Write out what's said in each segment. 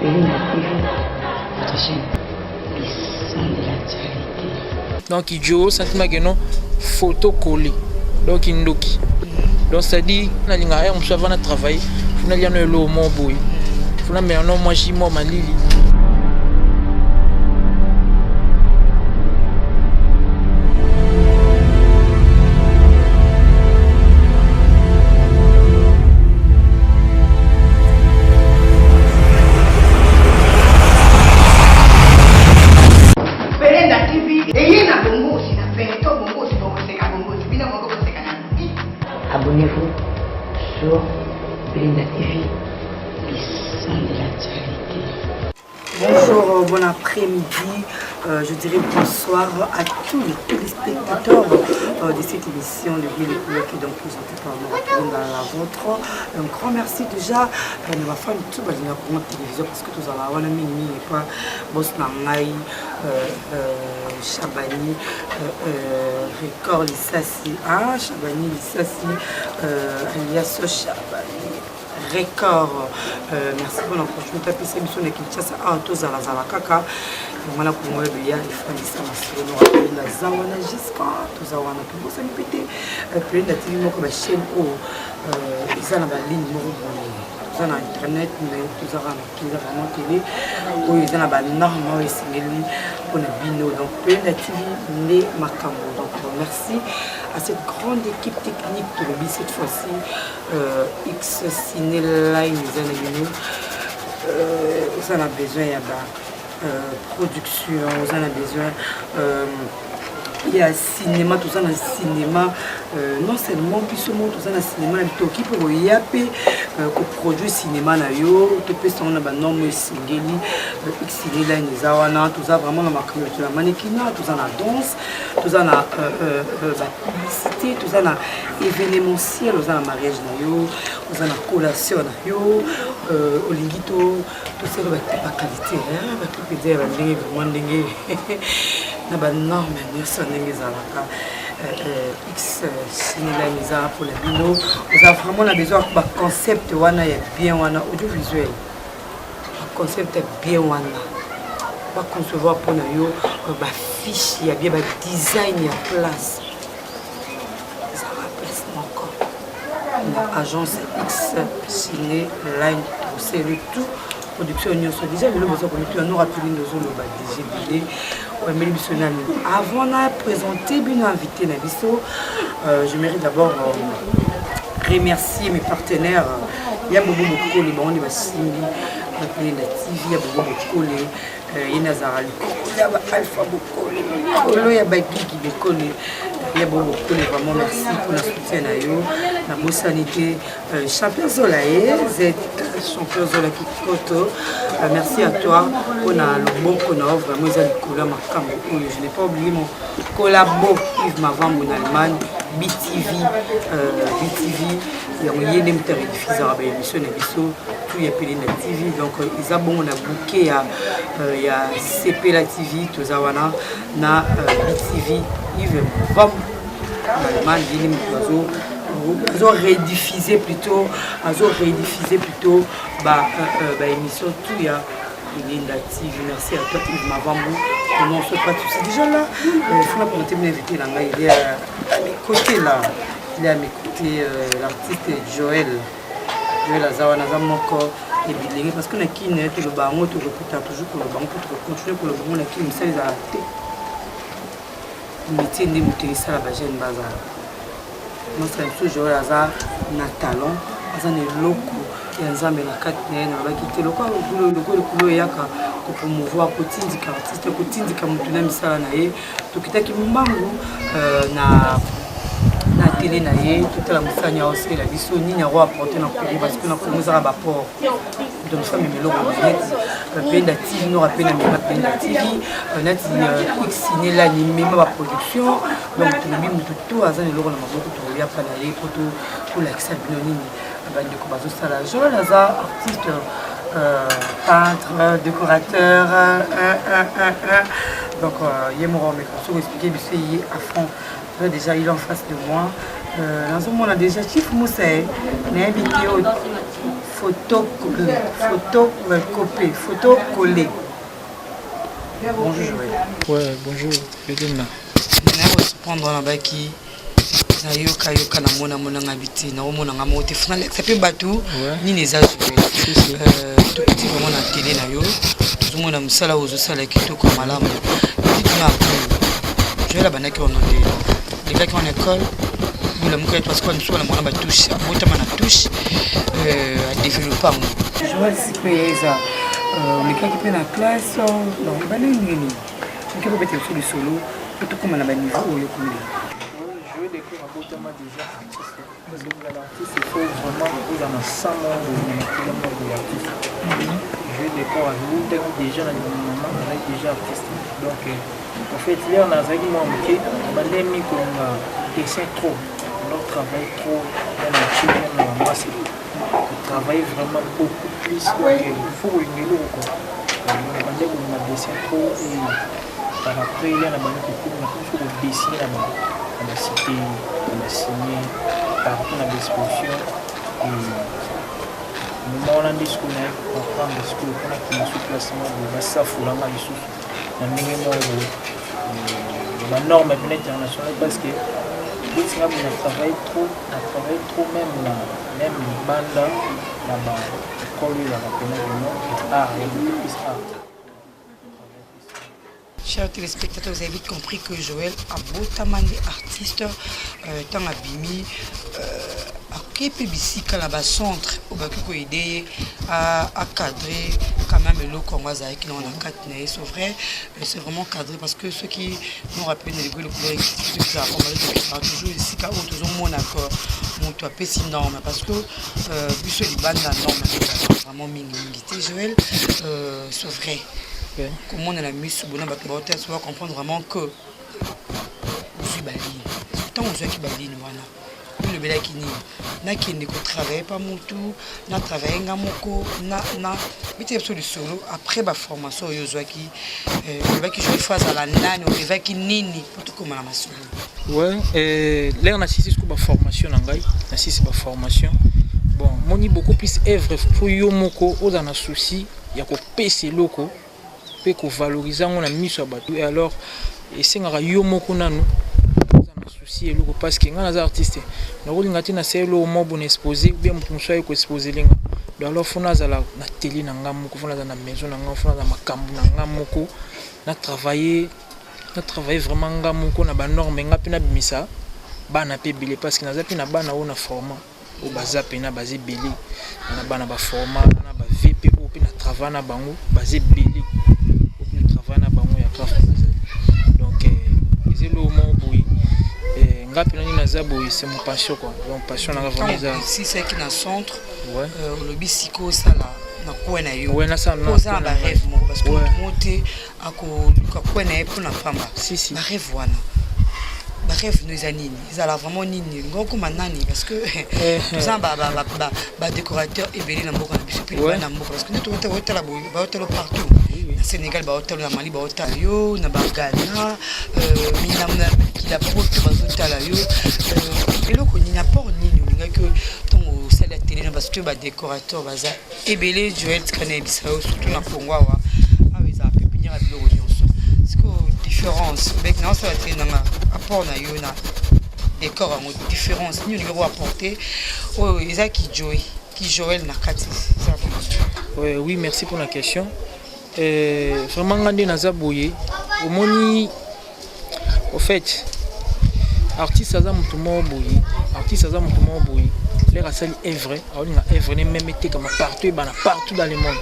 Votre chaîne, les sons de l'actualité. Donc Joe, sentiment que non, photo collée. Donc Indoki. Donc ça dit, on a l'ingénieur, on s'en va travailler. On a l'ingénieur le mot boy. On a mis un nom moi j'y moi malili. Abonnez-vous sur Belinda TV, les sons de l'actualité. Bonjour, bon après-midi, je dirais bonsoir à tous les téléspectateurs de cette émission de Vie et Couleurs qui est donc présentée par moi dans la vôtre. Un grand merci déjà de ma femme tout la télévision parce que tout ça là, on a mis et pas Boss Nangaï, Chabani, Record Lissassi, Chabani Lissassi, alias Chabani. Record, merci pour l'encouragement. Je suis venu à Kinshasa, à tous à la Zalakaka. Je suis venu à la Zawana jusqu'à tous à Wana. Tout ça me pété. Puis la TV, comme la chaîne où ils ont la ligne, ils ont internet, ils ont la télé, où ils ont la norme, pour le bino. Donc, puis la TV, les Makambo. Donc, merci à cette grande équipe technique de l'objet cette fois-ci, X Ciné Line, vous en avez besoin, il y a production, vous en avez besoin, il y a cinéma, tout ça dans le cinéma, non seulement puis ce monde, tout ça dans le cinéma, qui pour y a produit cinéma na yo, tout peut s'en avoir non mais singeli, X Ciné Line, les awana, tout ça vraiment dans ma communauté, la mannequinat, tout ça dans la danse, tout ça dans la publicité, tout ça dans l'événementiel, tout ça dans le mariage na yo, tout ça dans la collation na yo, au lingito, tout ça dans la qualité, bah tout peut dire vraiment dingue, na ba norme merci ndenge zalaka X Ciné Line pour les vidéos, vous avez vraiment besoin de concept wana ya bien wana audiovisuel, concept est bien wana, va concevoir pour nous ba fiche il y a bien ba design ya place, ça va place encore agence X Ciné Line c'est le tout production déjà le besoin que nous rappelons nos zones ba DGBD. Avant de présenter une invité, je mérite d'abord remercier mes partenaires. Il y a beaucoup de il y a Simbi, il y a TV, il y a beaucoup il y a Nazarali, il y a Alpha Bokole, il y a Bagiki Bokole. Il y a beaucoup vraiment merci pour la soutien la bonne sanité. Champion Zolae, champion Zola Kikoto. Merci à toi pour le bon qu'on a vraiment je n'ai pas oublié mon collabo Yves Mavambo en Allemagne, BTV, il y a des diffuseurs à l'émission tout y a appelé la TV donc ils ont bon on a booké il y a CP la TV tout ça wana na BTV Yves Mavambo en Allemagne ils ont rédiffusé plutôt émission tout il y a Belinda TV, merci à toi Yves Mavambo. Non, ce pas tout. C'est déjà là. Il faut pour m'inviter là. Il est à mes côtés là. Il est à mes côtés l'artiste Joël Azawana Zamoko et Bilingue parce qu'on a qui n'est tout le bango tout recruter toujours pour le bango pour continuer pour le bango on a qui me sait les arrêter. Métier de monter ça la bagène bazar. Moi c'est un Joël Aza na talent, Aza ne loko. Il y a un zambé na quatre nègres, on va quitter le corps, le couleur yaka pour promouvoir quotidien artiste quotidien comme tout n'aime ça naé, tout qui t'a qui m'amou na télé naé, toute la moussania aussi la vision ni n'a pas apporté dans le parce que nous commençons à rapport donc ça mais le net Belinda TV nous rappelle la même Belinda TV net X Ciné l'animé ma production donc tout le monde tout azan le rôle na beaucoup tout ya pas naé pour l'accès binoni Joël Aza, artiste, peintre, décorateur, donc il y a mon rôle, mais pour expliquer, il est à fond. Déjà, il est en face de moi. Dans ce moment, on a déjà Chief Moussé, on a invité photo collée. Bonjour Joël. Ouais, bonjour. Bedena. Prendre un baki. Nayoka na mona ngabiti na omona ngamo te funa ça peut batou ni les azules tout petit vraiment na télé na yo tout mona msala ozo sala kitoko malamu petit na je la banaki on les gars qui en école vous la mouka parce qu'on soit la mona ba touche botama na touche à développer je vois si que ça les gars qui prennent la classe donc ba nini ni qui peut être sur le solo tout comme na ba niveau yo comme déjà artiste. Parce que l'artiste, il faut vraiment vous en ensemble de l'artiste. Jouer des corps à vous, déjà dans le moment, on est déjà artiste. Donc, en fait, là, on a dit moi, on a mis comme dessin trop, on travaille trop, on a tué, on a massé. On travaille vraiment beaucoup plus. Il faut une lourde. On a dit qu'on a dessin trop et par après, il y a un peu de dessiner là-bas. On a cité, on a signé partout dans l'exposition et nous avons dit ce qu'on a pour prendre ce qu'on a qui est sous placement de la SAFOULANGA dans la norme internationale parce que on travaille trop même les bandes là-bas, l'école là, art, il y a beaucoup plus art. Chers téléspectateurs, vous avez vite compris que Joël a botamandé artiste tant abimi à KPBC quand là-bas centre au Bakiko aider à cadrer quand même le Congo qui n'ont pas quatre c'est vrai c'est vraiment cadré parce que ceux qui nous rappellent les couleurs qui a toujours ici quand on toujours mon accord mon toi péci norme parce que plus les bandes la norme vraiment minimité Joël c'est vrai. Comment on a mis ce bonhomme à soit comprendre vraiment que je suis baline. Tant on joue qui baline, voilà. Le bel qui n'a qui ne travaille pas mon tout, n'a travaillé un moko, n'a mais sur le solo après ma formation au Yozoaki, le qui je fais à la nane, le qui nini pour tout comme la maçon. Ouais, là on a assisté à ma formation en Gaï, assisté à ma formation. Bon, mon y beaucoup plus œuvre pour yo moko, au dans un souci, il y a qu'au PC loco. Pour valoriser on a mis sur bateau et alors et c'est un yo moko nanu on a souci et parce que les artistes na rolinga tina c'est le moment bon exposé ou bien pour soit ko exposer linga donc alors fona za la na télé na ngamu ko fona za na maison na ngamu fona za makambu na ngamu ko na travailler vraiment ngamu ko na ba norme ngapi na bimisa bana pe bilé parce que na zapi na bana on a format au bazapi na basé bilé na bana ba format na ba VP ou puis na travail na bango basé bilé donc c'est le moment boui ngapi nani nazaboui c'est mon passion quoi donc passion na vraiment ça si c'est qui na centre ouais le bisiko ça là na kwena yo ouais na ça na ça ba rêve parce que monter à ko kwena pour na pamba si ba rêve wana ba rêve nous anini ils ala vraiment nini ngoko manani parce que tout ça ba décorateur et belé na mboka na biso puis na mboka parce que tout hôtel la boui ba hôtel partout Sénégal ba hôtel na Mali ba hôtel yo na ba Ghana minamna qui la porte ba hôtel yo et le koni na port nini nga que ton au salle de télé parce que ba décorateur baza ebelé Joël Tkane bisao surtout na Congo wa avec ça pépinière à bureau nyonso c'est que différence avec non ça télé na apport na yo na décor en différence ni on va apporter oh ça qui Joël na kati ça oui merci pour la question. Vraiment ngandi nazaboye omoni au fait artiste aza mutu mo boye artiste aza mutu mo boye les rasali est vrai aolinga est vrai même été comme partout partout dans le monde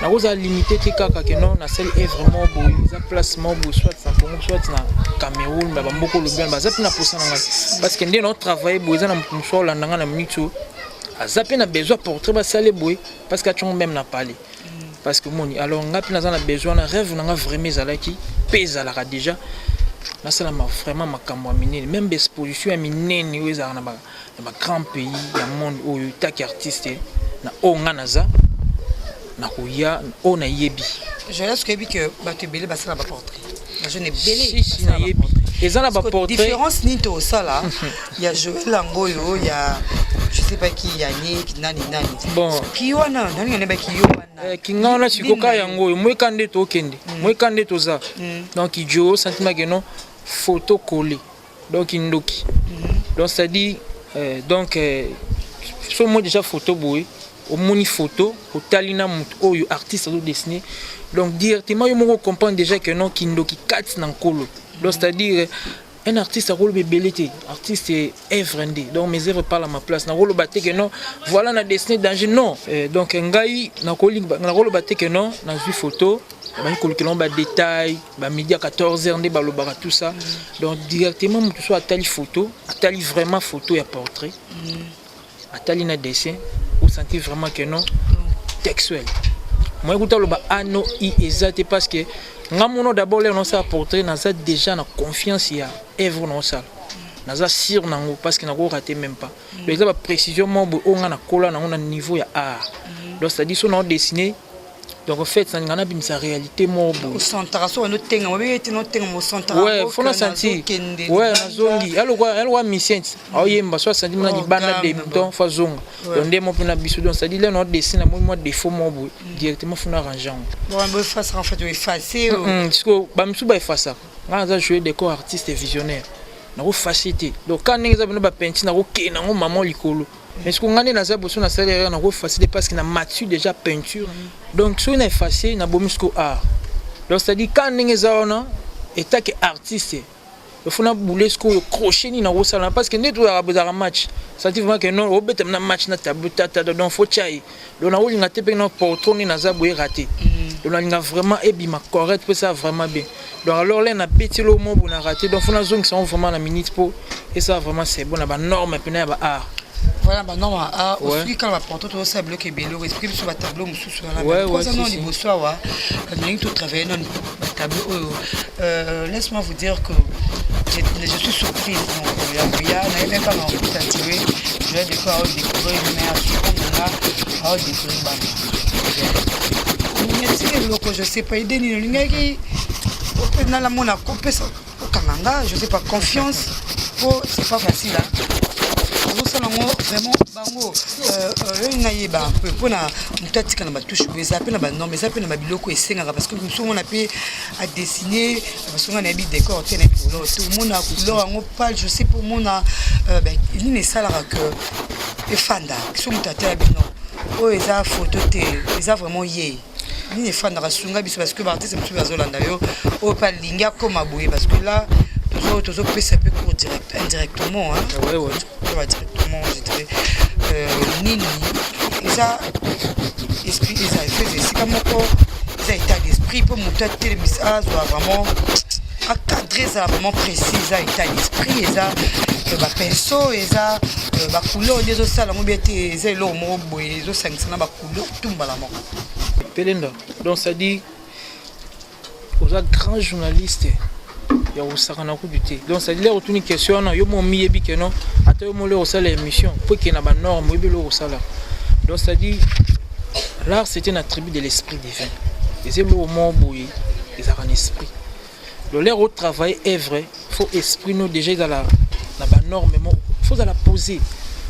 na rosa limité te kaka que non na sel est vraiment boye za placement boye soit na Congo soit na Cameroun ba mboko lo bien baza pina posa nga parce que ndé no travailler boye za na mutu so la ndanga na minute azape na besoin portrait ba sale boye parce que tu même na parler. Parce que mon alors on a besoin d'un rêve on a vraiment zalaki pèse à la déjà là ça m'a vraiment ma camouamine même exposition à minene où ça na ba grand pays ya monde où taki artiste na onga naza na kuya on a yebi je laisse que bato belé basala ba portrait je n'ai belé si na yebi et ça na ba portrait différence ni to ça là il y a Joël Langoyo il y a je sais pas qui Yannick nani bon qui wana nani ngane ba qui wana kinga wana sikoka yango moi kande to kende moi kande to za donc idio sentiment que non photo collée donc indoki donc ça dit donc so moi déjà photo boy au moni photo au talina oyo artiste do dessiner donc directement yo mo comprendre déjà que non kindoki 4 nan kolo donc c'est à dire un artiste a rôle bébélité, artiste est œuvre indé, donc mes œuvres parlent à ma place. Na rôle batte que non, voilà na dessiné danger non. Donc ngai na rôle batte que non, na vu photo, ba kolkelon ba détail, ba midi à 14h ndé ba lobara tout ça. Donc directement mutu so atali photo, atali vraiment photo et portrait. Atali na dessin, vous sentez vraiment que non textuel. Moi écoute le ba ano i exact parce que ngamono d'abord les non ça portrait naza déjà na confiance ya œuvre non ça naza sûr nango parce que nako raté même pas mais ça ba précision mo bo nga na kola na on niveau ya art donc ça dit son on dessiné donc en fait ça ngana bim sa réalité mo bo au centre so no tenga mo beti no tenga mo centre ouais faut na sentir ouais na zongi alwa mission ayemba so senti na libanda de temps fa zonga donc ndemo pina biso donc ça dit là no dessiner mo défaut mo bo directement faut na ranger bon on face en fait effacer parce que ba msuba effacer nga jouer décor artiste et visionnaire na ko facilité donc quand ninga za ba peinture na ko ke na ngo maman likolo mais ce qu'on a dans ça bosso na salaire na ko facilité parce que na matu déjà peinture donc so na effacer na bomusco art donc c'est à dire quand ninga za ona état que artiste il faut na bouler ce ko crochet ni na ko sala parce que neto ya besoin match ça dit vraiment que non au betem na match na tableau tata donc faut chai donc na olinga te pe na portrait ni na za boye raté donc on a vraiment ebima correct pour ça vraiment bien donc alors là on a petit le mot on a raté donc faut na zone qui sont vraiment la minute pour et ça vraiment c'est bon na ba norme pe na ba art voilà bah non ah aussi quand va porter tout ça bloqué bello esprit sur le tableau musu sur la ouais ça non les bosso wa quand tout travailler non tableau laisse-moi vous dire que je suis surprise donc il y a même pas en tâter je vais découvrir mais à ce moment-là à découvrir bah je sais pas aider ni ngaki dans la mona couper ça au Canada je sais pas confiance c'est pas facile hein vraiment bango nayeba un peu pour na mutatika na batouche beza pe na ba non mais ça pe na biloko esengaka parce que nous sommes on a pu à dessiner parce qu'on a habité décor te na couleur tout le monde a couleur en pâle je sais pour mon ben il ne sala que fanda so mutata bino o eza photo te eza vraiment yé ni fanda rasunga biso parce que l'artiste me suit azolanda yo o pas linga comme aboyer parce que là toujours pesa peu court direct indirectement hein ouais directement je dirais nini ça esprit ça fait c'est comme quoi ça état d'esprit pour monter télévision soit vraiment encadré ça vraiment précis ça état d'esprit et ça ba pinceau et ça ba couleur les autres ça la mobilité c'est l'eau mo boy les autres ça na ba couleur tout mbala pelenda donc ça dit aux grands journalistes ya usakana ku bité donc ça dit là retourner question na yo mo miyebi que non ata yo mo le osala émission pour que na ba norme yo belo osala donc ça dit l'art c'est un attribut de l'esprit divin et c'est le mot boy ils ont un esprit le l'air au travail est vrai faut esprit nous déjà dans la ba norme faut la poser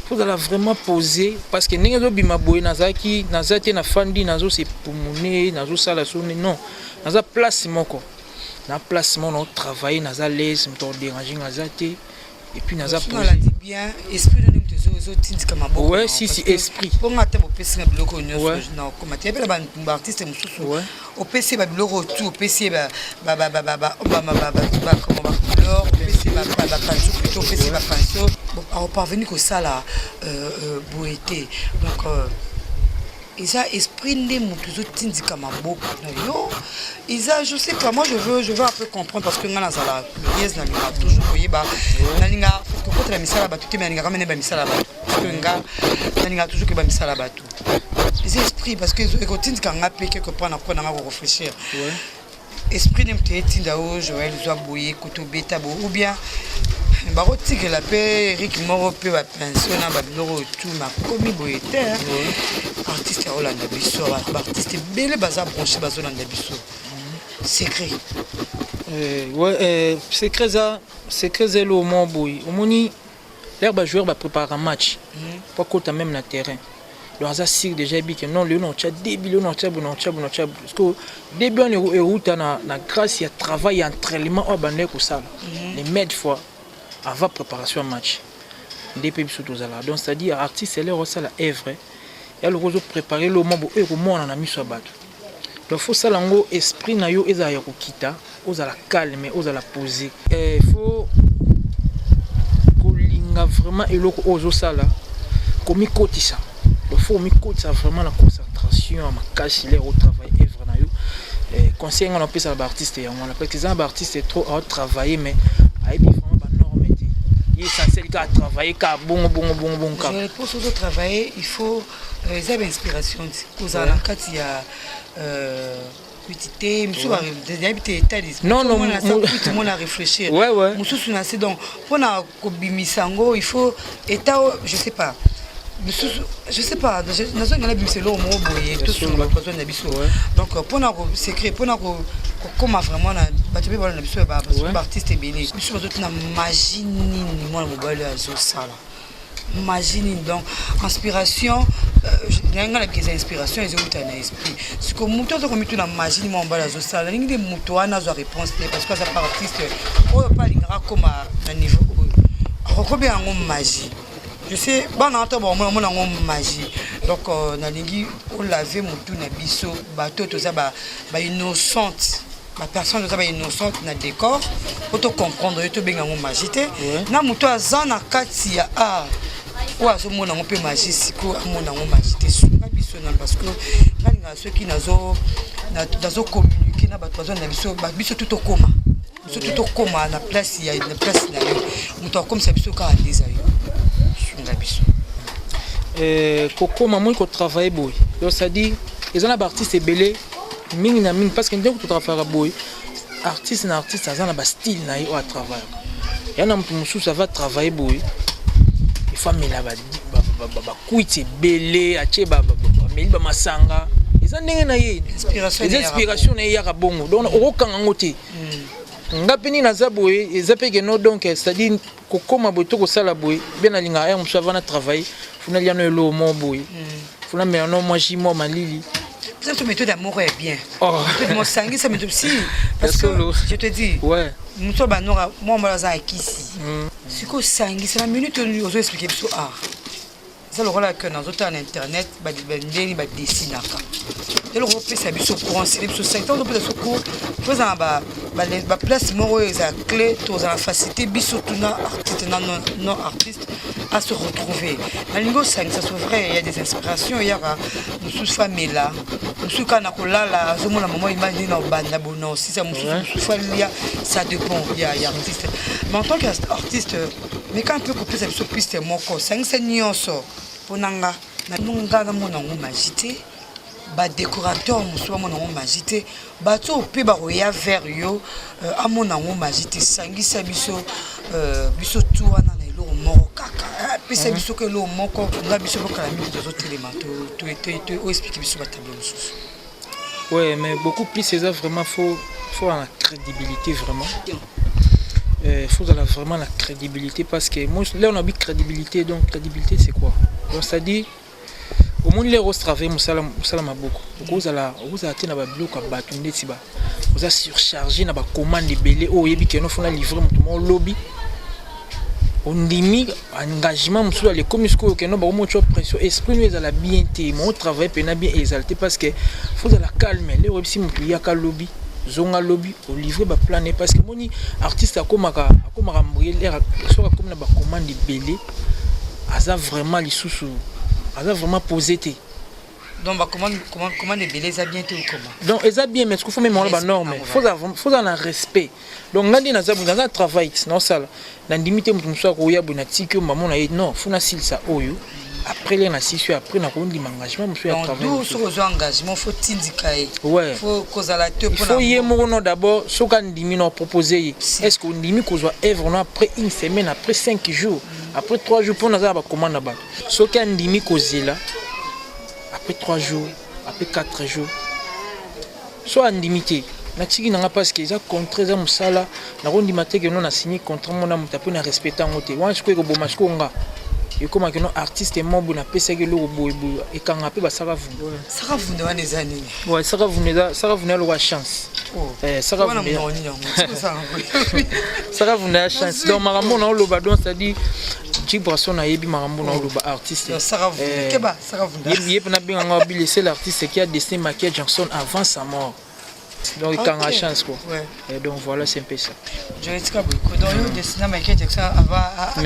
faut la vraiment poser parce que ninga zo bima boy nazaki nazate na fandi nazo se pumune nazo sala sonne non naza place moko na placement on travailler naza l'aise me déranger nazate et puis naza poser bien esprit de nous zo tindika maboko ouais si esprit pour ngata bo pesi biloko nyonso na komati epela ba artiste mususu au PC ba biloko tout au PC ba comment ba couleur PC ba pinceau plutôt PC ba pinceau on parvenir que ça là boété donc ils a esprit né mutuzo tindika maboko yo ils a je sais pas moi je veux un peu comprendre parce que ngana sala yes na linga toujours koyeba na linga ko ko la misala ba tuti mais linga kamene ba misala ba que nga na linga toujours que ba misala ba tout les esprits parce que ko tindika ngape quelque part na ko na ko réfléchir esprit ne mtetinda o Joël zo boyer koto beta bo ou bien barotique la paix Eric Moro pe ba pension na ba biloko tout ma komi boyete artiste Rolanda biso artiste belé baza branché bazolanda biso secret ouais secret za le moment boy omoni L'herbe joueur va préparer un match. Pas côté même na terrain. Donc ça c'est déjà bien que non le non tcha début le non tcha parce que début on est route na grâce il travail entraînement au bandé ko ça. Les mettre fois avant préparation match. Depuis surtout ça là. Donc c'est-à-dire artiste elle est ça la œuvre. Elle rose préparer le moment et comment on a mis sur bateau. Donc faut ça lango esprit na yo eza ya kokita, oza la calme, oza la poser. Il faut kolinga vraiment eloko ozo sala komi kotisa. Il faut ça vraiment la concentration, ma cache il est au travail œuvre na yo. Conseil on appelle ça l'artiste et on appelle que ça l'artiste est trop à travailler mais ai bien vraiment ba norme était. Il est censé travailler ka bon. Je pense que travailler, il faut avoir inspiration cause à l'enquête il y a petite monsieur va d'habiter état d'esprit non tout le monde a réfléchir monsieur sous nassé donc pour na kobimisango il faut état je sais pas nazo ngala bimiselo mo boye tout sur la personne na biso donc pour na secret pour na comment vraiment na bato be na biso ba artiste belé biso bato na magie nini moi na mobile azo sala magie nini donc inspiration nanga na biza inspiration ezo uta na esprit ce que muto to komitu na magie ni mobile azo sala ningi de muto ana zo réponse parce que ça par artiste o pas lingara comme na niveau rekobia ngo magie. Je sais, bon, on a une magie. Donc, on a lavé mon tout na biso, bateau, tout ça, innocente. La personne est innocente dans le décor. Pour te comprendre, tu as une magie. Na muto azana katia a. Ou à ce moment on peut magie, si quoi, on a une magie. Parce que ceux qui n'ont communiqué, biso tout au coma. Biso tout au coma, na place, il y a une place. Muto comme ça, biso quand on Coco maman qui travaille boy donc ça dit ils ont un artiste belé ming na ming parce que dès que tu travailles boy artiste ça a un style na yo à travail y en a musu ça va travailler boy il faut mais là ba kuiti belé ache ba masanga ils ont ndenge na ye inspiration na ya bongo donc okanga ngote ngapini na zaboye ezapeke no donc c'est-à-dire kokoma boto ko sala boye bien alinga ya musu avant na travailler funa liano elo mo boye funa mais non moi jimo malili cette méthode d'amour est bien mon sangi ça méthode si parce que je te dis ouais musu ba nora moi malaza akisi siko sangi c'est la minute on ozo expliquer biso ça le rôle que dans autant internet ba ndeni ba dessinaka le repère ça biso courant c'est biso secteur de secours faisant ba place moro eza clé tous la facilité biso tuna artiste non artiste à se retrouver na lingo 5 ça c'est vrai il y a des inspirations il y a musu famela musu kana kolala azomo la maman imagine na banda bono si ça musu famila ça dépend il y a artiste mais en tant qu'artiste mais quand un peu couper ça biso piste moko 5 nyonso ponanga na nunga na mona ngomagité ba décorateur musu ba mona ngomagité ba to pe ba roya vers yo amona ngomagité sangisa biso biso tuana na ilo moko kaka pesa biso ke lo moko nga biso bokala mi to télément to expliquer biso ba tableau musu. Ouais mais beaucoup plus c'est ça vraiment faut la crédibilité vraiment. Il faut vraiment la crédibilité parce que moi là on a dit crédibilité donc crédibilité c'est quoi donc ça dit au monde les roses travaillent musala maboko vous allez tenir ba bloc à batunde tiba vous allez surcharger na ba commande belé o yebi que no fona livrer mon lobby on dimi engagement musula les commissions que no ba mo pression esprit nous ezala bien té mon travail pena bien exalté parce que faut la calme les aussi mutu ya ka lobby zonga lobby au livrer ba planer parce que moni artiste akomaka mbriller soka comme na ba commande belé aza vraiment les sous aza vraiment posé té donc ba comment de belé ça bien té ou comment donc ça bien mais ce qu'il faut même la norme faut en respect donc ngandi na zabu dans un travail non ça na limiter mutu muso ko ya bona tiki maman na non faut na sil ça oyo après les nations après na kondi engagement monsieur à travailler donc sur les engagements faut tindikae ouais faut causala te pour faut y mono d'abord soka ndimi no proposer est-ce que ndimi kozwa œuvre no après une semaine après 5 jours après 3 jours pour naza ba commande ba soka ndimi kozela après 3 jours après 4 jours soit ndimité natiki nanga parce que eza contrat eza mosala nakondima te ke no na signé contrat mona moto ape na respecte yango te wana sikoyo ekoboma sikoyo nga ekomaki no artiste mobo napesaki eloko boyeboye ekanga mpe basaka vunde saka vunde wana eza nini saka vunde alokwa chance saka vunde ya chance donc makambo na oloba donc c'est-à-dire Jik Brasson nayebi makambo na oloba artiste ye mpe nabenganga babilese l'artiste qui a dessiné Michael Jackson avant sa mort. Donc il a chance quoi. Ouais. Et donc voilà, c'est un peu ça. Je vais dire que dessiné Michael Jackson avant.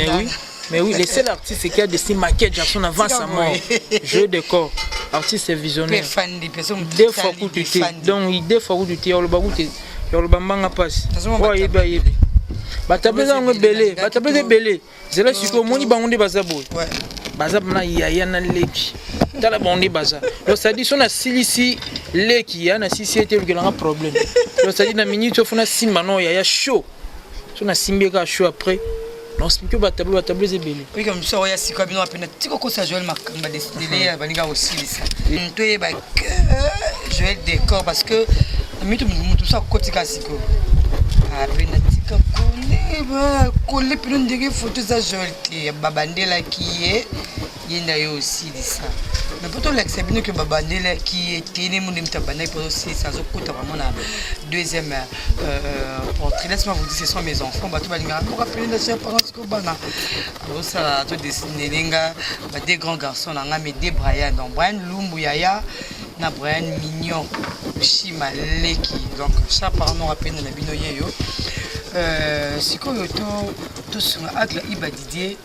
Mais oui, le seul artiste qui a dessiné Michael Jackson avant sa mort. Jeu de corps, artiste visionnaire. Deux fois coup de thé. Donc il deux fois coup de thé. On le bagoute, on le bambanga passe. Oh yeba yeba. Batableza on belé, batableza belé. C'est là sur moni bangonde bazabo. Ouais. Bazab na yaya na leki. Tala bangonde baza. Donc ça dit son a silisi leki ya na sisi était le grand problème. Donc ça dit na minute il faut na simba non yaya chaud. Son a simbeka chaud après. Non c'est que batableza belé. Oui comme ça ya sikwa bino apena tiko ko sa Joël makamba destiné baninga aussi ça. Ntoye ba Joël décor parce que mitu mutu sa kotika siko. Apena tika coller pour une des photos à Joël Babandela qui est yenda yo aussi dit ça mais pourtant l'accepter que Babandela qui est tenu mon imtabana pour aussi ça zo kota vraiment la deuxième portrait laisse-moi vous dire ce sont mes enfants bato balinga pour rappeler la chère parents ko bana alors ça to dessiner linga des grands garçons nga mais des Brian donc Brian Lumbu Yaya na Brian Mignon Shima Leki donc ça par nous rappelle na bino yeyo sikoyo to sunga agla iba Didier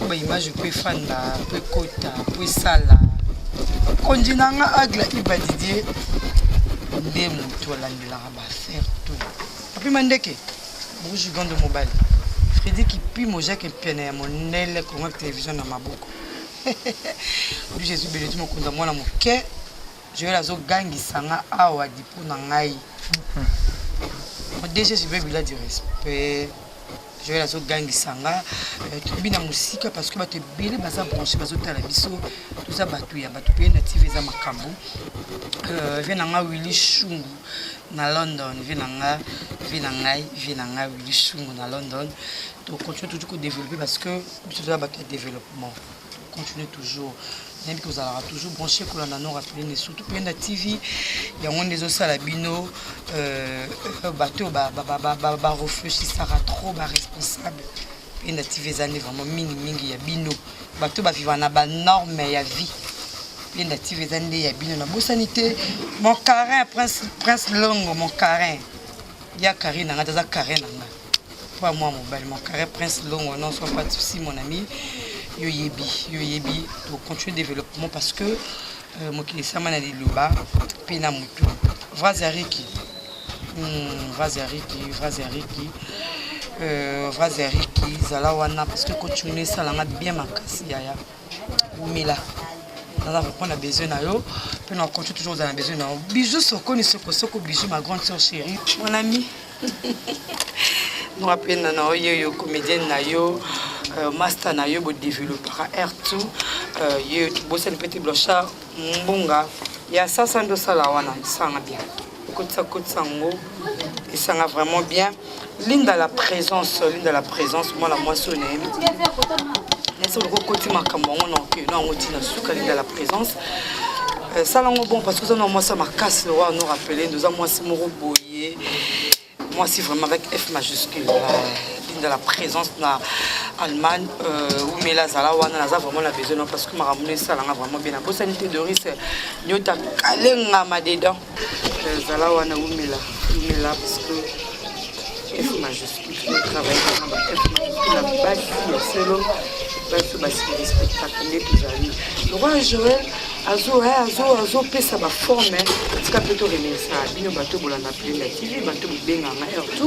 ba image pe fanda pe kota pe sala konjinanga agla iba Didier nde mutu landela ba faire tout api mandeke buju gondo mobile Freddy qui pi moja ke pene ya monele ko ngak télévision na maboko lui Jésus béni mo konda mwana moke je vais la zo gangi sanga awa dipo na ngai. Déjà je vais lui dire respect. Je vais la zo gangi sanga tu bina musika parce que ba te belé baza branché bazo tala biso tout ça batu ya batu pe native za makambo venanga Willy Shungu na London venanga Willy Shungu na London donc continue toujours à développer parce que tout ça batu développement continue toujours même que vous allez toujours brancher pour la nano rappeler surtout pour la TV il y a des autres salabino bateau réfléchir ça trop responsable et la TV zane vraiment mingi ya bino bateau vivre na ba norme ya vie et la TV zane ya bino na bo sanité mon carin prince Longo mon carin ya Karina ngata za Karina pas moi mon carin prince Longo non soit pas de souci mon ami yo yebi to continuer développement parce que mokili sama na liloba pena mutu Vrazariki zala wana parce que continuer ça la bien makasi ya umela ça va prendre besoin na yo puis on continue toujours dans besoin na bijou soko ni soko bijou ma grande sœur chérie mon ami nous rappelle na yo comédienne na yo master na yo bo développer R2 yo bossé petit blochard mbonga ya sasa ndo sala wana sanga bien kotsa ngo et sanga vraiment bien linda la présence moi la moissonne nessa ko koti makambo non que non on tina suka linda la présence sala ngo bon parce que ça non moi ça ma casse le roi nous rappeler nous a moi c'est moro boyer moi c'est vraiment avec F majuscule de la présence na Allemagne ou mais la zala wana na vraiment la besoin parce que ma ramener ça là vraiment bien la sanité de risque nyota kalenga ma dedans zala wana ou mais là parce que F majuscule travail dans F majuscule la base c'est le base spectacle tous amis le roi Joël azo pesa ba forme tika plutôt remercier bino bato bolanda plein la TV bato benga na R2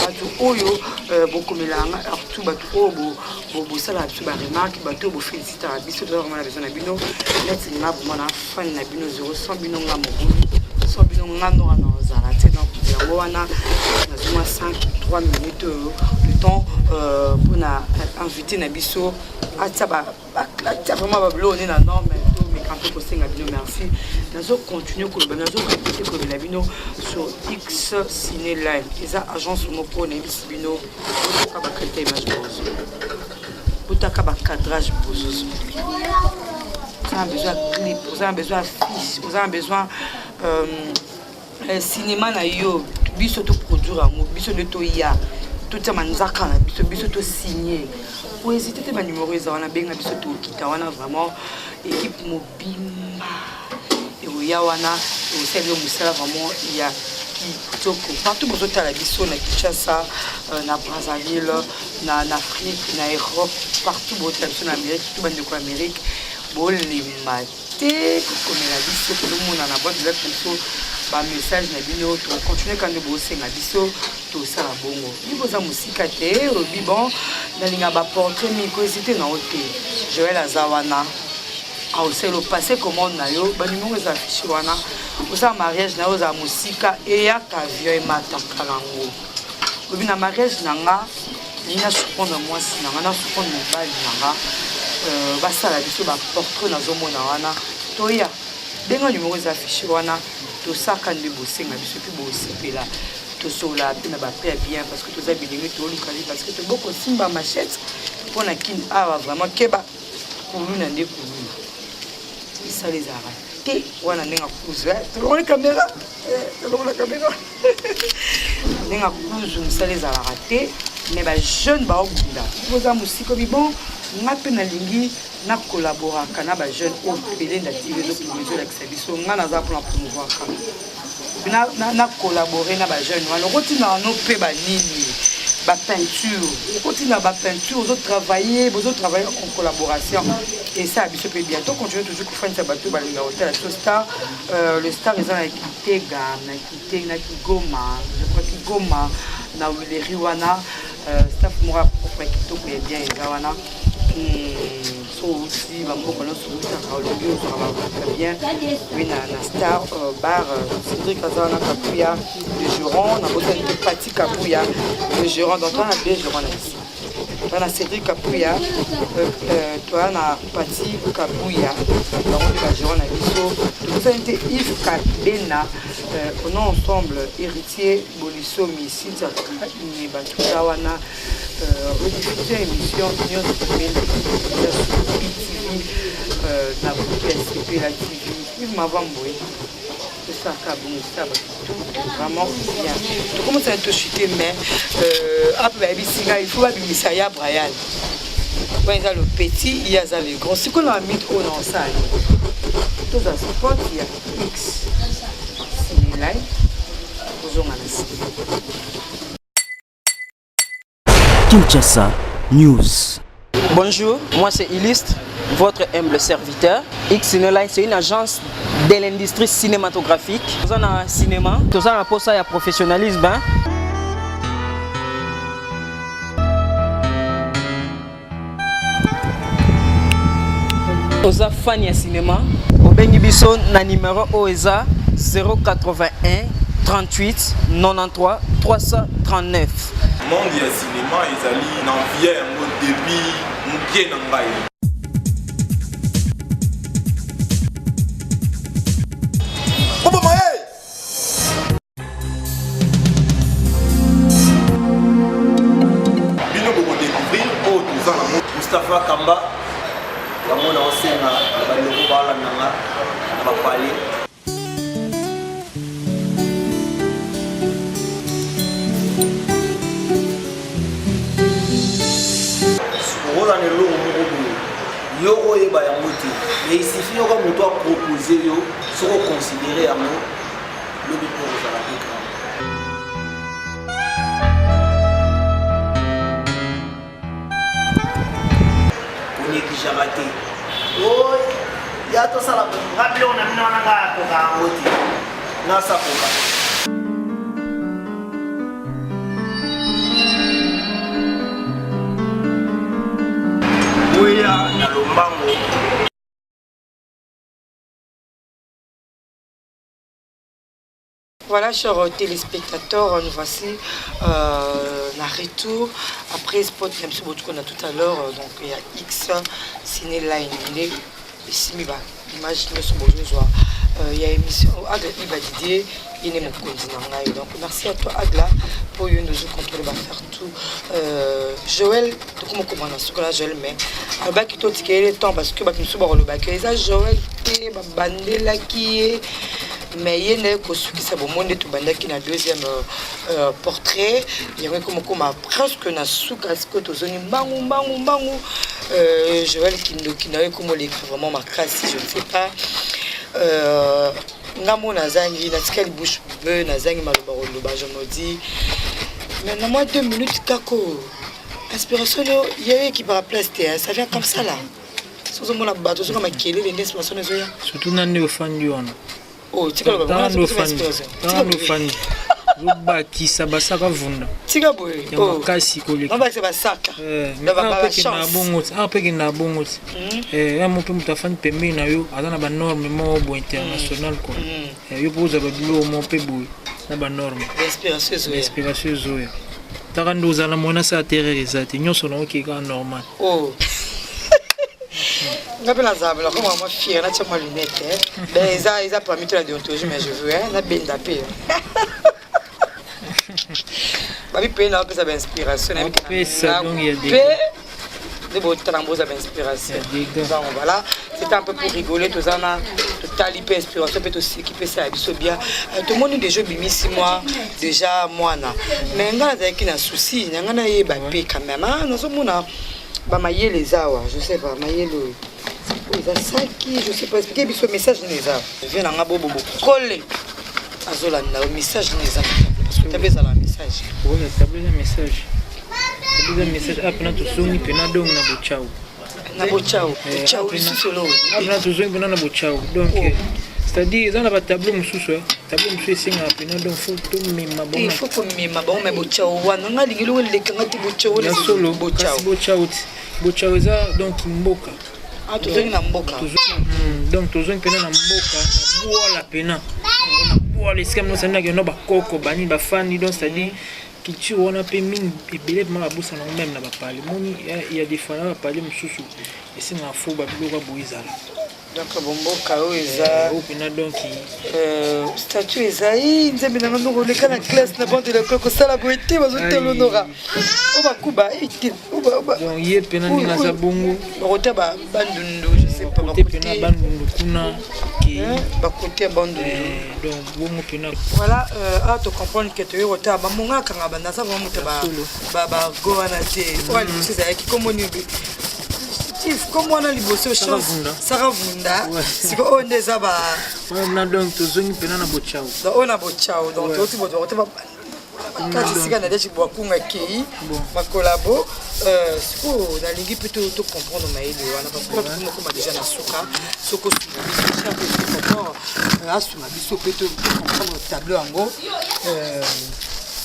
bato oyo bokomela na R2 bato oyo bo sala ba remarque bato bo féliciter biso to vraiment la besoin na bino net na bona fan na bino 0 bino nga mo so bino nga no na zala tena yango wana na zuma 3 minutes le temps pour na inviter na biso atia ba vraiment ba blonner na norme un peu possible à bino merci nous continuer que le bino sur X Ciné Line. Et ça, agence Moko, Nebis Bino, pour la qualité image bozo. Pour le cadrage bozo. Vous avez besoin de clip, vous avez besoin de fiches, vous avez besoin de cinéma, biso to produire amour, biso de toya, tout ça manzaka, biso to signer. Pour hésiter, ma numéro est on a bien biso to kita, on a vraiment équipe mobile. Et il y a wana, au sein de Moussala vraiment il y a partout pour autres à la biso, na Kinshasa, na Brazzaville, na Afrique, na Europe, partout pour autres en Amérique, tout le monde de l'Amérique. Bon les matés, comme la biso, tout le monde en a boîte de la biso. Ba message na bino to continuer quand de bosser na biso to ça bongo ni boza musika te obi bon na linga ba portrait mi ko hésiter na hote Joël Azawana a aussi le passé commande na yo ba numéro za affiché wana au ça mariage na oza musika et ya ka vieux mata kalango obi na mariage nanga ni na surprendre moi si nanga na surprendre mobile nanga ba sala biso ba portrait na zo mona wana to ya benga numéro za affiché wana tout ça quand de bosser na biso puis bosser là tout ça là puis na ba paix bien parce que tout ça bilingue tout locali parce que tout beaucoup simba machette pour na kin a vraiment keba kuluna nde kuluna ça les arrêter wana nenga kuzu tout le caméra nenga kuzu ça les arrêter mais ba jeune ba obunda vous a musique bon na pe na lingi na collaborer kana ba jeune au pelé d'activer les autres avec service on na za pour promouvoir na collaborer na ba jeune on continue na no pe ba nini ba peinture on continue na ba peinture aux autres travailler en collaboration et ça biso peut bientôt continuer toujours faire ça bateau ba linga hôtel la star le star ils ont Kitega na Kigoma je crois Kigoma na Wileri wana staff mora pour kitoko ya bien wana so aussi va beaucoup nous sur bien oui na star bar Cédric Azana Kapuya de Juron na bossa de Pati Kapuya de Juron donc on a bien Juron ici on a Cédric Kapuya toi na Pati Kapuya donc on va Juron na biso tout ça était Yves Kabena on a ensemble héritier Bolisso Missi ça ni batuta wana rediffuser émission Union de na PSP la TV il m'a vendu c'est ça ça vraiment bien tout commence à te chuter mais après il faut abimisa ya Brian quand il y a le petit il y a le grand ce qu'on a mis au dans ça tout ça sport il y a X c'est live bonjour Manassi Kinshasa News. Bonjour, moi c'est Illustre, votre humble serviteur. X-Cinéline, c'est une agence de l'industrie cinématographique. Nous avons un cinéma, nous avons un poste de professionnalisme. Nous avons fan de cinéma. Au Bengibiso, na numéro OESA 081 38 93 339. Monde ya cinéma ezali na vie yango début mukie na ngai bino boko découvrir o tuza na Moustapha Kamba yango na osenga na bandeko balandanga na bapale dans le lot yo et mais il suffit qu'on me doit proposer yo sur considérer à moi le but pour ça on est déjà raté oh il y a tout ça là rappelez on a mis on a ko ngoti na ça ko Voilà, chers téléspectateurs, nous voici la retour après spot même si on a tout à l'heure donc il y a X Ciné Line ici mais bah image ne sont bonjour il y a émission Agla Iba Didier, il est mon continent. Donc merci à toi Agla pour nous contrôler, faire tout. Joël, tout comme on a ce que là Joël mais à bas qui tout le temps parce que bah nous sommes le bac. Et ça Joël qui bandé là qui est mais il y a que ce qui s'est bon monde tout bandé qui na deuxième portrait. Il y a comme presque na souka ce que tous oni bangu Joël qui n'a comme l'écrit vraiment ma casse je ne sais pas. Ngamo nazangi na tikali bouche be nazangi maloba loba je me dis mais dans moins 2 minutes kako inspiration il y a qui par place ça vient comme ça là sans mon bateau sur ma kele les inspiration zoya surtout na ne ofandi ona oh tikalo ba ofandi Ruba qui sabasaka vunda. Tika boy. Oh. Kasi koleka. Mamba c'est basaka. Ba chance. Pe na bongo. Mo pe mutafani pembe na yo azana ba norme mo bo international ko. Yo poza ba bilo mo pe boy na ba norme. Inspiration zoya. Takando zala mona sa terroriser te nyoso na oki ka normal. Oh. Ngapela zabela comme moi fier na tchama lunette. Ben ils a permis la déontologie mais je veux na benda pe. Babi pe na pesa inspiration na pesa donc il y a des beaux talents d'inspiration. Donc voilà, c'était un peu pour rigoler tout ça na total hyper inspiration peut aussi qui peut ça bien. Tout le monde déjà bimi 6 mois déjà moi na. Mais ngana za ki na souci, ngana ye ba pe quand même. Na so mona ba maye les awa, je sais pas maye le les asaki, je sais pas expliquer biso message les awa. Viens na bobo coller. Azola na message les awa. Tabler ça la message. Oui, tabler un message. Tabler un message après tout songi pena donc na bochao. Na bochao. Bochao ici solo. Après tout songi pena na bochao. Donc c'est-à-dire dans la tableau mususu, tableau mususu singa pena donc faut tout mema bon. Il faut que mema bon mais bochao wana ngalingi lo le kangati bochao le solo bochao. Bochao za donc mboka. Ah tout songi na mboka. Donc tout songi pena na mboka na boa la pena. Les scams nous sommes là bakoko bani bafani donc c'est-à-dire que tu on a peu mine et belé ma boussa non même na ba parler moni il y a des fois na parler mususu et c'est na fo ba biloko boizala donc bombo kao eza au pena donc statut ezai nzembe na ngo le kana classe na bande de koko sala boete bazote l'honora o bakuba ite donc yé pena ni na zabongo rota ba bandundu je sais pas côté pena bandundu kuna qui ba côté bandundu donc bongo pena voilà à te comprendre que tu rota ba monga kanga banda ça va muta ba go ana te wali c'est qui comme on comme on a liboso chance Saravunda c'est on des aba on donc tozongi pena na bochao on a bochao donc aussi boto quand tu siga na deshi bokunga ki ma collabo siko na lingi plutôt to comprendre maïle wana parce que comme déjà na suka soko asuma biso plutôt comprendre le tableau en gros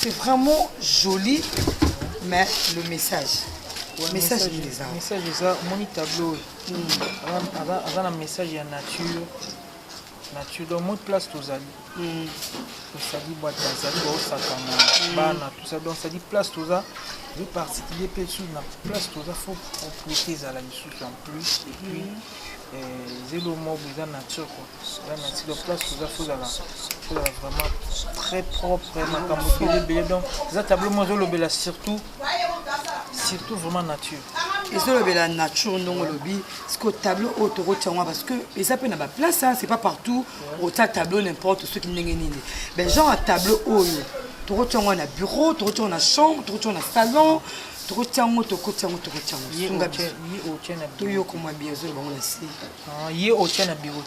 c'est vraiment joli mais le message message ça mon tableau avant un message ya nature dans mon place tous ali ça dit boîte ça dit au sakana bana tout ça donc ça dit place tout ça de particulier peut sur la place tout ça faut propriété à la mission en plus et puis zéro mot dans nature quoi la nature donc place tout ça faut vraiment très propre vraiment donc ça tableau moi je le surtout vraiment nature et ça le la nature non lobby ce que tableau autour parce que et ça peut na place hein, c'est pas partout au tableau n'importe ce qui n'est ben genre un tableau haut tu retiens on a bureau tu retiens on a chambre tu retiens on a salon tu retiens on tu retiens tu yo comme bien sûr bon là y au tien na bureau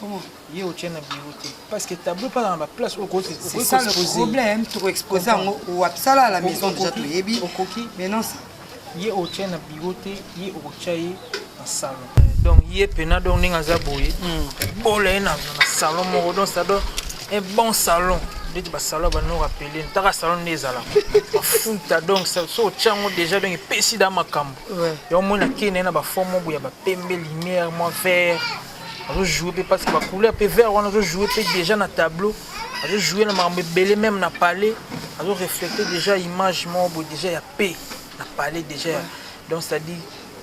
comment y au tien na bureau parce que tableau pas dans la place au côté c'est ça le problème tu exposer au absala à la maison déjà tu yebi mais non ça y au tien na bureau y au tien na salon donc y pena donc ninga za boye bolé na salon mo donc ça donne un bon salon dit ba salon ba no rappeler ta salon nezala funta donc ça so tchango déjà donc pesi da makambo yo mona kene na ba forme boya ba pembe lumière moi vert on jouer parce que ba couleur peu vert on a jouer déjà na tableau on jouer na makambo belé même na palais on refléter déjà image mo déjà ya p na palais déjà donc ça dit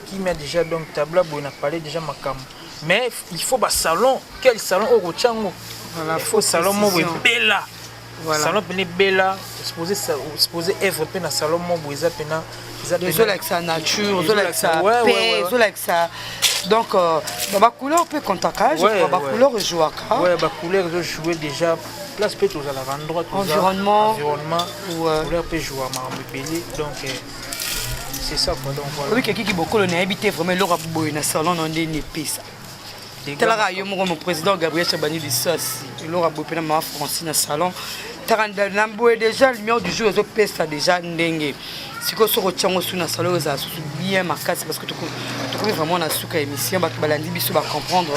qui met déjà donc tableau boy na palais déjà makambo mais il faut un salon. Quel salon au Rochango? Voilà, il faut salon mo bella. Voilà. Salon pene bella, supposé œuvre pena salon mo boisa pena. Ils ont avec sa nature, ils ont avec sa paix, ils ont avec sa. Donc, ma couleur peut contacter, ma couleur joue à quoi? Ouais, ma couleur je jouer déjà. Place peut aux endroits, environnement, couleur peut jouer à Marambélé, donc c'est ça quoi. Donc voilà. Oui, quelqu'un qui beaucoup le n'a habité vraiment l'or à boire dans salon on est népé ça. Tel que mon président Gabriel Chabani dit ça aussi. L'or à boire dans ma Francine dans salon. Tarandambo déjà lumière du jour aux pèse ça déjà n'engue. Si que sur retient au sous dans salon ça bien ma casse parce que tu connais vraiment la souka émission bah balandi biso va comprendre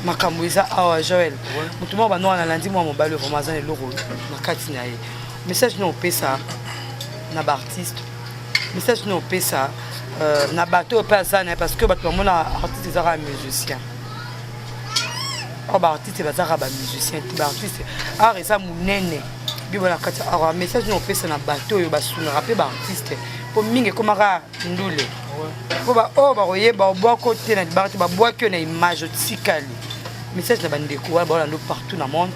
makamboisa à Joël. Tout le monde va nous en lundi moi mon bal vraiment dans le logo ma carte naie. Message nous pèse ça na artiste. Message nous pèse ça na bateau pas ça parce que bah tout le monde artiste est un musicien. Artiste est un musicien, artiste art ça munene. Bibola kati alors message nous pèse na bateau yo ba suna rapper artiste. Pour mingi comme ara ndule. Pour ba oh ba royer ba bois côté na ba bois que na image tikali. Message na bande ko ba la partout dans monde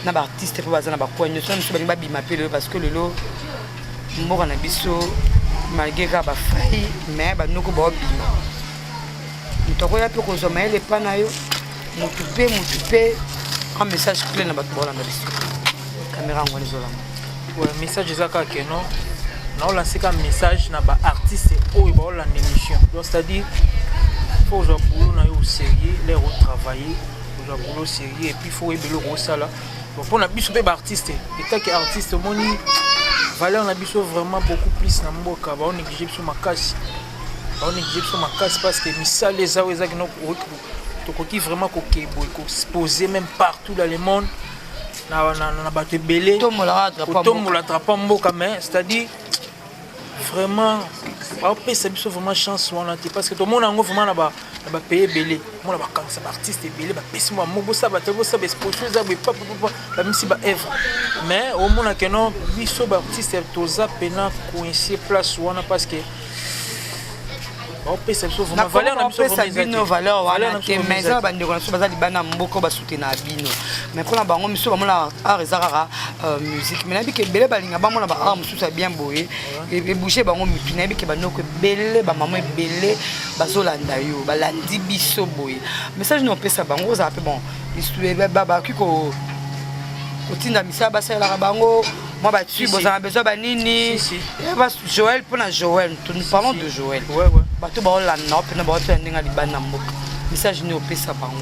na ba artiste pour bazana ba ko nyoso nso ba bima pele parce que lelo mboka na biso malgré ka ba failli mais ba noko ba bima. Ntoko ya pe ko zoma ele pana yo mutupe un message clé na ba bola na biso. Caméra ngoni zola. Ouais, message ezaka que non. On lance un message na ba artiste ou ba la émission. Donc c'est-à-dire faut jouer pour nous au sérieux, les retravailler, jouer pour au sérieux et puis faut ébelo ça là. Donc pour na biso be artiste, et tant que artiste moni valeur na biso vraiment beaucoup plus na mboka, ba on néglige sur ma casse. Ba on néglige sur ma casse parce que misal les aweza que non to vraiment ko exposer même partout dans le monde. Na bato belé to mola atrapa mboka mais c'est-à-dire vraiment ba pesa biso vraiment chance wana parce que tout le monde ngo vraiment na ba payer belé mona ba kanisa ba artiste belé ba pesa mo bo sa ba te bo sa ba exposition za ba misi ba œuvre mais au monde que non biso ba artiste toza pena coincé place wana parce que on peut se sauver ma valeur na biso vraiment valeur wana ke meza bande ko so bazali bana mboko ba soutenir bino mais pour na bango miso ba mona art ezara musique mais na bi ke belé balinga ba mona ba art mususa bien boye et bouger bango mitu na bi ke banoko belé ba maman belé bazolanda yo balandi biso boye message no pesa bango za pe bon histoire baba kiko kotinda misa ba sala bango moi bah tu as besoin de nini Joël pour la Joël nous parlons de Joël bah tout bah la non puis bah tu as n'enga libana mboka message ni opesa bango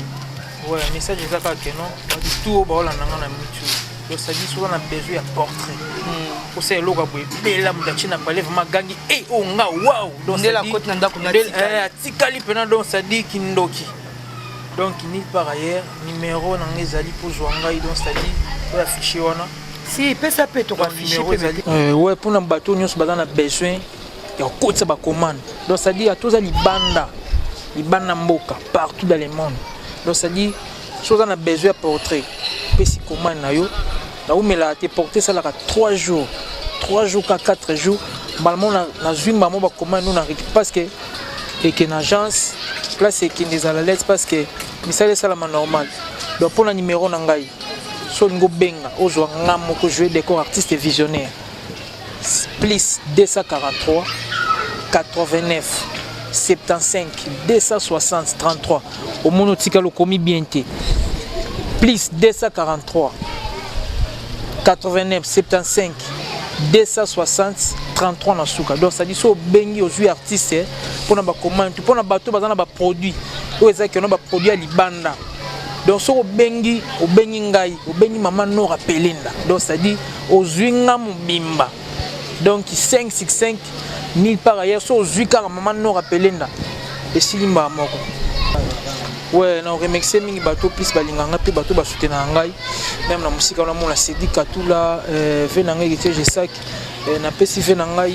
ouais message ezaka que non tout bah la n'anga na mitu donc ça dit souvent on a besoin de portrait pour ça loka boy bela mudachi na parler vraiment gangi eh oh nga wow donc c'est la côte nanda kuna tikali pena donc ça dit kindoki donc ni par ailleurs numéro na ngezali pour joanga donc ça dit pour afficher wana si pesa pe to afficher ouais pour na bateau nyos bazana besoin ya kokotsa ba commande donc ça dit à tous libanda mboka partout dans le monde donc ça dit chose on a besoin de portrait pesi commande na yo na umela te porter ça là 3 jours 4 jours normalement na zwimba mo ba commande nous na parce que et que une agence place qui est à la lettre parce que misale ça la normal donc pour le numéro na ngai so ngo benga ozwa ngamo ko jouer décor artiste visionnaire plus 243 89 75 260 33 au mono tikalo komi bien té plus 243 89 75 260 33 na suka donc ça dit so bengi ozwi artiste pour na ba commande pour na bato bazana ba produit o ezaki na ba produit à libanda donc so obengi ngai obengi maman Nora Pelenda donc ça dit ozwi ngamo bimba donc 565 000 par ailleurs so ozwi ka maman Nora Pelenda et silimba moko ouais na remercier mingi bato plus balinganga pe bato ba soutenir ngai même na musika na mona Sedi Katula venanga héritier Jesak na pesi venanga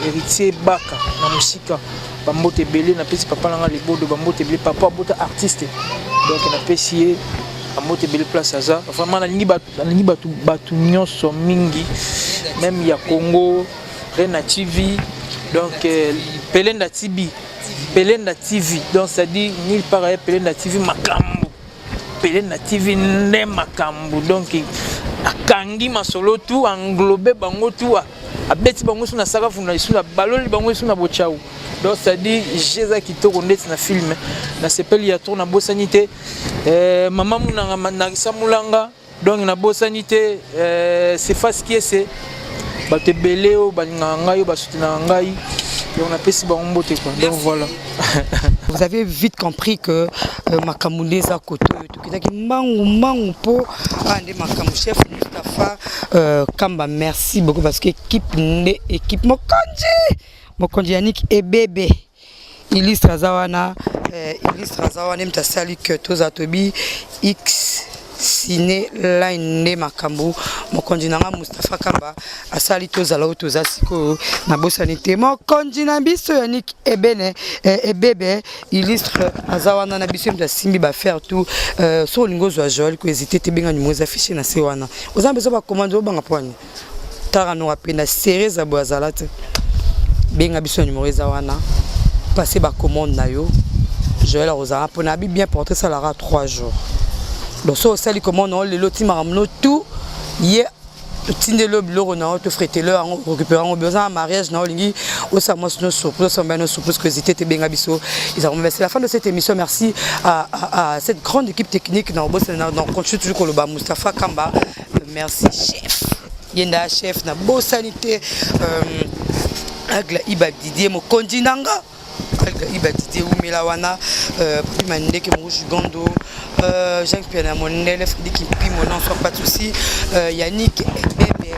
héritier Baka na musika bambote belé na pesi papa nanga libodo bambote belé papa bota artiste donc na pesi bambote belé place aza vraiment na lingi batu nyonso mingi même ya Congo Rena TV donc Pelenda Tibi Pelenda TV. Donc ça dit nulle part ailleurs Pelenda TV makambo. Pelenda TV ne makambo. Donc akangi masolo tout englobé bango tout abeti bango suna saka funa suna baloli bango suna bochao. Donc ça dit Jésus qui tourne na film na sepeli ya tourna bosanité maman munanga na samulanga donc na bosanité c'est face qui c'est baté beleo balinganga yo basutuna ngai et on a pesi bango te quoi. Donc voilà. Vous avez vite compris que Makamundé za koto tout qui mangu po ande Makamu chef Moustapha Kamba merci beaucoup parce que équipe Mokonji Yannick et bébé illustre zawana mtasali que toza tobi X ciné line makambu Mokonji nanga Moustapha Kamba asali toza la toza siko na bosanité Mokonji na biso Yannick et bébé illustre zawana na biso mtasimbi ba faire tout so lingo zo Joël ko hésiter te benga numéro affiché na sewana ozambezo ba commande banga poani tara no apena série za boazalate benga biso numéro wana passer ba commande na yo Joël Rosa pour na bien porter ça la 3 jours donc so sali commande on le loti maramno tout hier tinde le bureau na to freter le en récupérer en besoin mariage na lingi au sa moi no surprise so ben surprise que c'était te benga biso ils ont c'est la fin de cette émission merci à cette grande équipe technique dans continue toujours ko le ba Moustapha Kamba merci chef yenda chef na beau sanité Agla Iba Didier Mokonji nanga Agla Iba Didier Umelawana Mandeke Mouche Gondo Jean-Pierre Monel Frédéric Pi mon nom soit pas de souci Yannick et bébé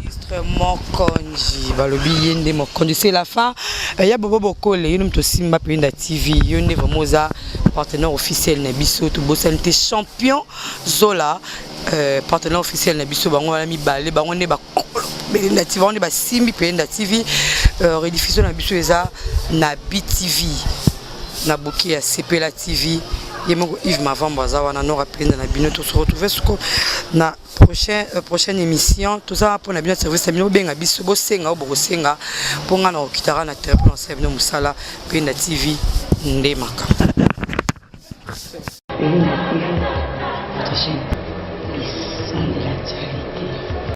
illustre Mokonji balobi yende Mokonji c'est la fin ya bobo bokole yinum to simba Pelenda TV yonde vraiment partenaire officiel na biso to bosanité champion Zola partenaire officiel na biso bango wala mi balé bango ne ba Pelenda TV on est ba simbi Pelenda TV rediffusion na biso eza na BTV na boki ya Sepela TV yemoko Yves Mavamba zawana no rappeler na bino to se retrouver na prochaine émission tout ça pour na bino service na bino benga biso bo senga bo senga ponga na okitara na terre pour na musala Pelenda TV ndemaka Pelenda TV